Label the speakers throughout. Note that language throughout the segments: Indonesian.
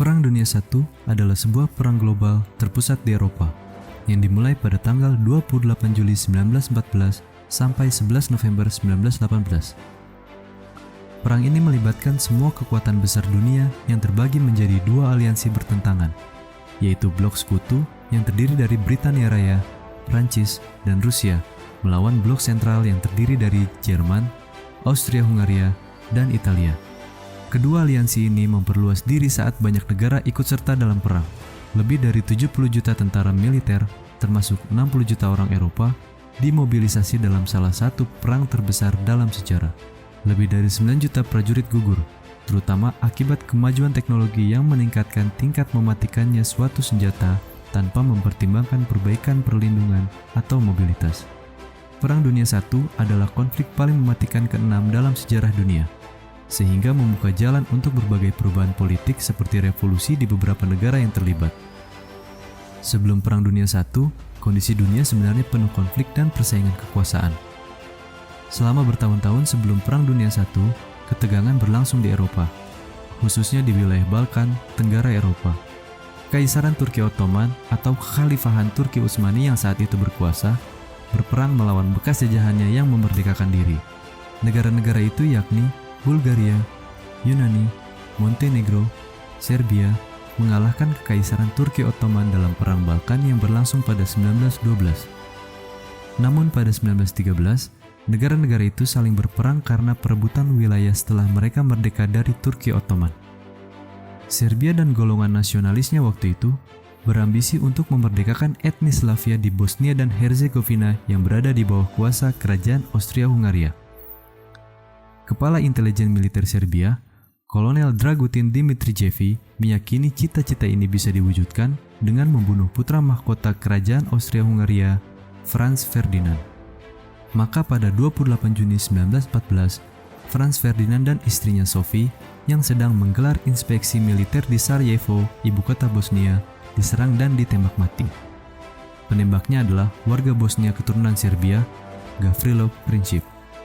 Speaker 1: Perang Dunia I adalah sebuah perang global terpusat di Eropa yang dimulai pada tanggal 28 Juli 1914 sampai 11 November 1918. Perang ini melibatkan semua kekuatan besar dunia yang terbagi menjadi dua aliansi bertentangan, yaitu Blok Sekutu yang terdiri dari Britania Raya, Prancis, dan Rusia melawan Blok Sentral yang terdiri dari Jerman, Austria-Hungaria, dan Italia. Kedua aliansi ini memperluas diri saat banyak negara ikut serta dalam perang. Lebih dari 70 juta tentara militer, termasuk 60 juta orang Eropa, dimobilisasi dalam salah satu perang terbesar dalam sejarah. Lebih dari 9 juta prajurit gugur, terutama akibat kemajuan teknologi yang meningkatkan tingkat mematikannya suatu senjata tanpa mempertimbangkan perbaikan perlindungan atau mobilitas. Perang Dunia I adalah konflik paling mematikan ke-6 dalam sejarah dunia, sehingga membuka jalan untuk berbagai perubahan politik seperti revolusi di beberapa negara yang terlibat. Sebelum Perang Dunia I, kondisi dunia sebenarnya penuh konflik dan persaingan kekuasaan. Selama bertahun-tahun sebelum Perang Dunia I, ketegangan berlangsung di Eropa, khususnya di wilayah Balkan, Tenggara Eropa. Kaisaran Turki Ottoman atau Kekhalifahan Turki Utsmani yang saat itu berkuasa, berperang melawan bekas jajahannya yang memerdekakan diri. Negara-negara itu yakni Bulgaria, Yunani, Montenegro, Serbia mengalahkan Kekaisaran Turki Ottoman dalam Perang Balkan yang berlangsung pada 1912. Namun pada 1913, negara-negara itu saling berperang karena perebutan wilayah setelah mereka merdeka dari Turki Ottoman. Serbia dan golongan nasionalisnya waktu itu berambisi untuk memerdekakan etnis Slavia di Bosnia dan Herzegovina yang berada di bawah kuasa kerajaan Austria-Hungaria. Kepala Intelijen Militer Serbia, Kolonel Dragutin Dimitrijević, meyakini cita-cita ini bisa diwujudkan dengan membunuh putra mahkota kerajaan Austria-Hungaria, Franz Ferdinand. Maka pada 28 Juni 1914, Franz Ferdinand dan istrinya Sophie yang sedang menggelar inspeksi militer di Sarajevo, ibu kota Bosnia, diserang dan ditembak mati. Penembaknya adalah warga Bosnia keturunan Serbia, Gavrilo Princip.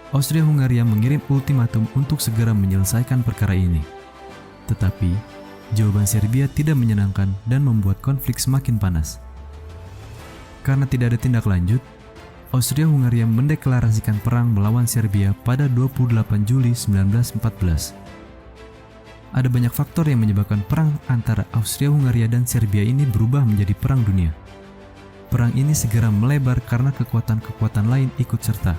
Speaker 1: Austria-Hungaria mengirim ultimatum untuk segera menyelesaikan perkara ini. Tetapi, jawaban Serbia tidak menyenangkan dan membuat konflik semakin panas. Karena tidak ada tindak lanjut, Austria-Hungaria mendeklarasikan perang melawan Serbia pada 28 Juli 1914. Ada banyak faktor yang menyebabkan perang antara Austria-Hungaria dan Serbia ini berubah menjadi perang dunia. Perang ini segera melebar karena kekuatan-kekuatan lain ikut serta.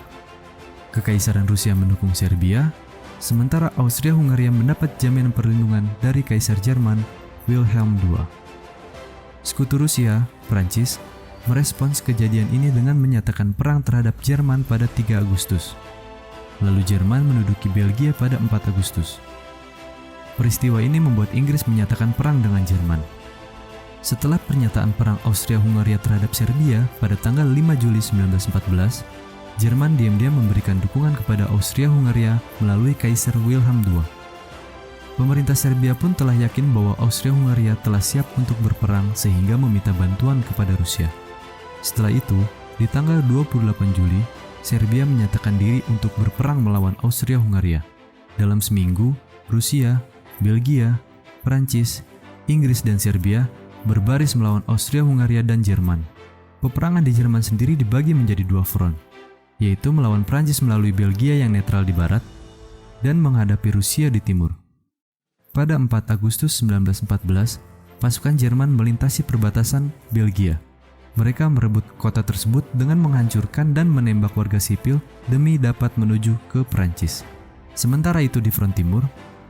Speaker 1: Kekaisaran Rusia mendukung Serbia, sementara Austria-Hungaria mendapat jaminan perlindungan dari Kaisar Jerman Wilhelm II. Sekutu Rusia, Prancis, merespons kejadian ini dengan menyatakan perang terhadap Jerman pada 3 Agustus. Lalu Jerman menduduki Belgia pada 4 Agustus. Peristiwa ini membuat Inggris menyatakan perang dengan Jerman. Setelah pernyataan perang Austria-Hungaria terhadap Serbia pada tanggal 5 Juli 1914, Jerman diam-diam memberikan dukungan kepada Austria-Hungaria melalui Kaisar Wilhelm II. Pemerintah Serbia pun telah yakin bahwa Austria-Hungaria telah siap untuk berperang sehingga meminta bantuan kepada Rusia. Setelah itu, di tanggal 28 Juli, Serbia menyatakan diri untuk berperang melawan Austria-Hungaria. Dalam seminggu, Rusia, Belgia, Prancis, Inggris, dan Serbia berbaris melawan Austria-Hungaria dan Jerman. Peperangan di Jerman sendiri dibagi menjadi 2 front, yaitu melawan Prancis melalui Belgia yang netral di barat dan menghadapi Rusia di timur. Pada 4 Agustus 1914, pasukan Jerman melintasi perbatasan Belgia. Mereka merebut kota tersebut dengan menghancurkan dan menembak warga sipil demi dapat menuju ke Prancis. Sementara itu di front timur,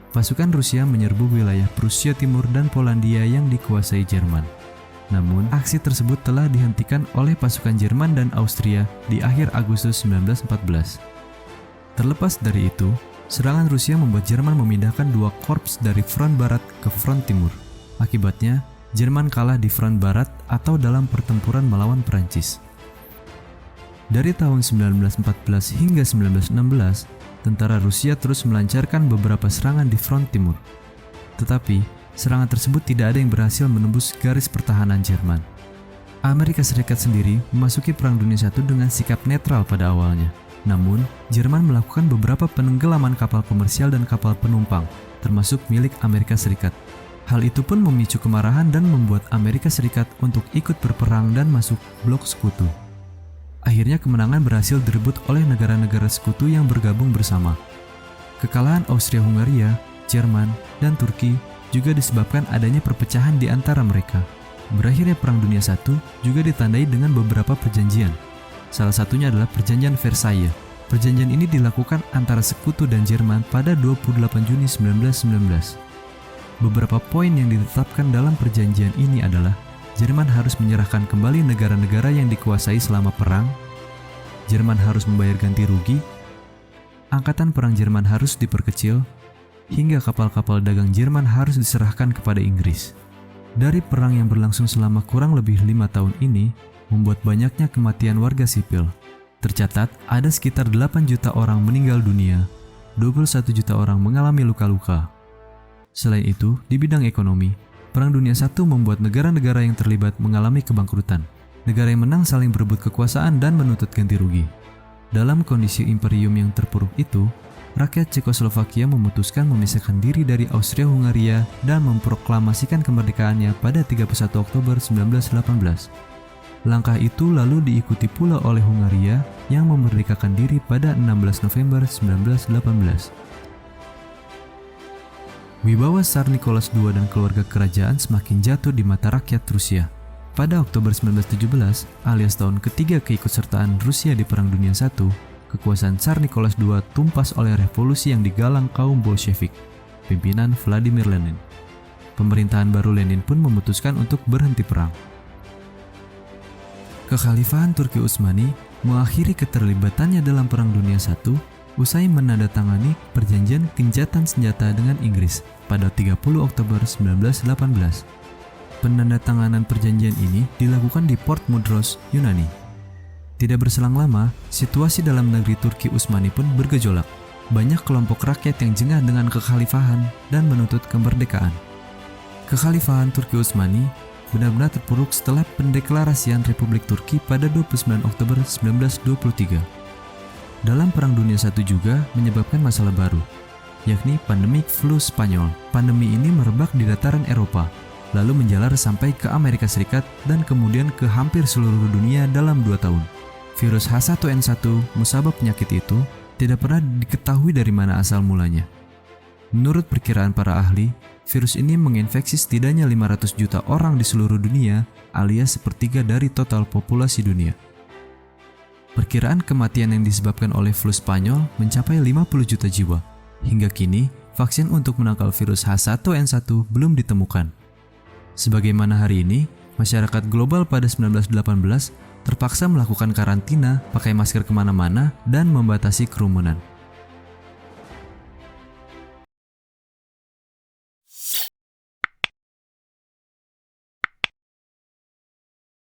Speaker 1: pasukan Rusia menyerbu wilayah Prusia Timur dan Polandia yang dikuasai Jerman. Namun, aksi tersebut telah dihentikan oleh pasukan Jerman dan Austria di akhir Agustus 1914. Terlepas dari itu, serangan Rusia membuat Jerman memindahkan 2 korps dari front barat ke front timur. Akibatnya, Jerman kalah di front barat atau dalam pertempuran melawan Prancis. Dari tahun 1914 hingga 1916, tentara Rusia terus melancarkan beberapa serangan di front timur. Tetapi, serangan tersebut tidak ada yang berhasil menembus garis pertahanan Jerman. Amerika Serikat sendiri memasuki Perang Dunia I dengan sikap netral pada awalnya. Namun, Jerman melakukan beberapa penenggelaman kapal komersial dan kapal penumpang, termasuk milik Amerika Serikat. Hal itu pun memicu kemarahan dan membuat Amerika Serikat untuk ikut berperang dan masuk blok sekutu. Akhirnya kemenangan berhasil direbut oleh negara-negara sekutu yang bergabung bersama. Kekalahan Austria-Hungaria, Jerman, dan Turki juga disebabkan adanya perpecahan di antara mereka. Berakhirnya Perang Dunia I juga ditandai dengan beberapa perjanjian. Salah satunya adalah Perjanjian Versailles. Perjanjian ini dilakukan antara Sekutu dan Jerman pada 28 Juni 1919. Beberapa poin yang ditetapkan dalam perjanjian ini adalah Jerman harus menyerahkan kembali negara-negara yang dikuasai selama perang, Jerman harus membayar ganti rugi, angkatan perang Jerman harus diperkecil, hingga kapal-kapal dagang Jerman harus diserahkan kepada Inggris. Dari perang yang berlangsung selama kurang lebih 5 tahun ini, membuat banyaknya kematian warga sipil. Tercatat, ada sekitar 8 juta orang meninggal dunia, 21 juta orang mengalami luka-luka. Selain itu, di bidang ekonomi, Perang Dunia I membuat negara-negara yang terlibat mengalami kebangkrutan. Negara yang menang saling berebut kekuasaan dan menuntut ganti rugi. Dalam kondisi imperium yang terpuruk itu, rakyat Cekoslovakia memutuskan memisahkan diri dari Austria-Hungaria dan memproklamasikan kemerdekaannya pada 31 Oktober 1918. Langkah itu lalu diikuti pula oleh Hungaria yang memerdekakan diri pada 16 November 1918. Wibawa Tsar Nicholas II dan keluarga kerajaan semakin jatuh di mata rakyat Rusia. Pada Oktober 1917, alias tahun ketiga keikutsertaan Rusia di Perang Dunia I, kekuasaan Tsar Nicholas II tumpas oleh revolusi yang digalang kaum Bolshevik, pimpinan Vladimir Lenin. Pemerintahan baru Lenin pun memutuskan untuk berhenti perang. Kekhalifahan Turki Utsmani mengakhiri keterlibatannya dalam Perang Dunia I usai menandatangani perjanjian gencatan senjata dengan Inggris pada 30 Oktober 1918. Penandatanganan perjanjian ini dilakukan di Port Mudros, Yunani. Tidak berselang lama, situasi dalam negeri Turki Utsmani pun bergejolak. Banyak kelompok rakyat yang jengah dengan kekhalifahan dan menuntut kemerdekaan. Kekhalifahan Turki Utsmani benar-benar terpuruk setelah pendeklarasian Republik Turki pada 29 Oktober 1923. Dalam Perang Dunia I juga menyebabkan masalah baru, yakni pandemi flu Spanyol. Pandemi ini merebak di dataran Eropa, lalu menjalar sampai ke Amerika Serikat dan kemudian ke hampir seluruh dunia dalam 2 tahun. Virus H1N1, musabab penyakit itu, tidak pernah diketahui dari mana asal mulanya. Menurut perkiraan para ahli, virus ini menginfeksi setidaknya 500 juta orang di seluruh dunia, alias sepertiga dari total populasi dunia. Perkiraan kematian yang disebabkan oleh flu Spanyol mencapai 50 juta jiwa. Hingga kini, vaksin untuk menangkal virus H1N1 belum ditemukan. Sebagaimana hari ini, masyarakat global pada 1918 terpaksa melakukan karantina, pakai masker kemana-mana, dan membatasi kerumunan.